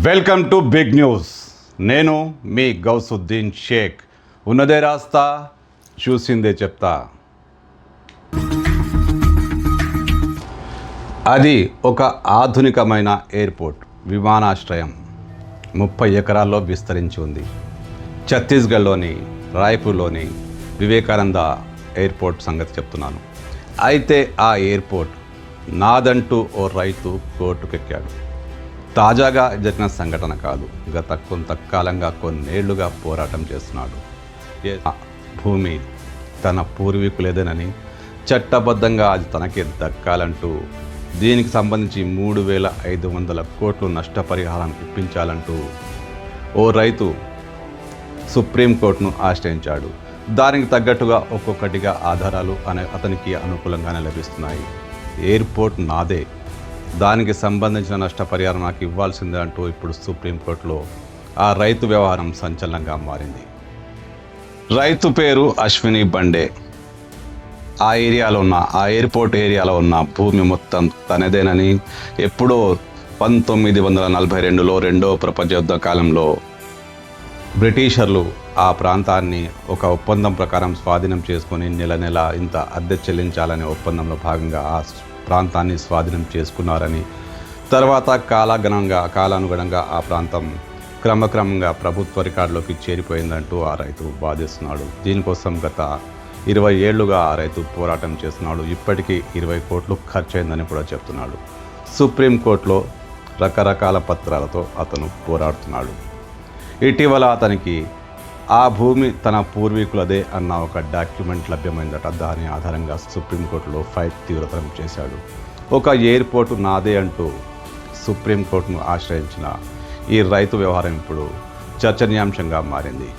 Welcome to big news. నేను మీ గౌసుద్దీన్ షేక్. ఉన్నదే రాస్తా, చూసిందే చెప్తా. అది ఒక ఆధునికమైన ఎయిర్పోర్ట్, విమానాశ్రయం 30 ఎకరాల్లో విస్తరించి ఉంది. ఛత్తీస్గఢ్లోని రాయ్పూర్లోని వివేకానంద ఎయిర్పోర్ట్ సంగతి చెప్తున్నాను. అయితే ఆ ఎయిర్పోర్ట్ నాదంటూ ఓ రైతు కోర్టుకెక్కాడు. తాజాగా జరిగిన సంఘటన కాదు, గత కొంతకాలంగా కొన్నేళ్లుగా పోరాటం చేస్తున్నాడు. భూమి తన పూర్వీకులేదేనని, చట్టబద్ధంగా అది తనకే దక్కాలంటూ, దీనికి సంబంధించి 3,500 కోట్లు నష్టపరిహారం ఇప్పించాలంటూ ఓ రైతు సుప్రీంకోర్టును ఆశ్రయించాడు. దానికి తగ్గట్టుగా ఒక్కొక్కటిగా ఆధారాలు అతనికి అనుకూలంగానే లభిస్తున్నాయి. ఎయిర్పోర్ట్ నాదే, దానికి సంబంధించిన నష్టపరిహారం నాకు ఇవ్వాల్సిందే అంటూ ఇప్పుడు సుప్రీంకోర్టులో ఆ రైతు వ్యవహారం సంచలనంగా మారింది. రైతు పేరు అశ్విని బండే. ఆ ఎయిర్పోర్ట్ ఏరియాలో ఉన్న భూమి మొత్తం తనదేనని, ఎప్పుడో 1942లో రెండో ప్రపంచ యుద్ధ కాలంలో బ్రిటిషర్లు ఆ ప్రాంతాన్ని ఒక ఒప్పందం ప్రకారం స్వాధీనం చేసుకొని నెల ఇంత అద్దె చెల్లించాలనే ఒప్పందంలో భాగంగా ఆ ప్రాంతాన్ని స్వాధీనం చేసుకున్నారని, తర్వాత కాలానుగుణంగా ఆ ప్రాంతం క్రమక్రమంగా ప్రభుత్వ రికార్డులోకి చేరిపోయిందంటూ ఆ రైతు బాధిస్తున్నాడు. దీనికోసం గత 20 ఏళ్లుగా ఆ రైతు పోరాటం చేస్తున్నాడు. ఇప్పటికీ 20 కోట్లు ఖర్చయిందని కూడా చెప్తున్నాడు. సుప్రీంకోర్టులో రకరకాల పత్రాలతో అతను పోరాడుతున్నాడు. ఇటీవల అతనికి ఆ భూమి తన పూర్వీకులదే అన్న ఒక డాక్యుమెంట్ లభ్యమైందట. దాని ఆధారంగా సుప్రీంకోర్టులో ఫైట్ తీవ్రతరం చేశాడు. ఒక ఎయిర్పోర్టు నాదే అంటూ సుప్రీంకోర్టును ఆశ్రయించిన ఈ రైతు వ్యవహారం ఇప్పుడు చర్చనీయాంశంగా మారింది.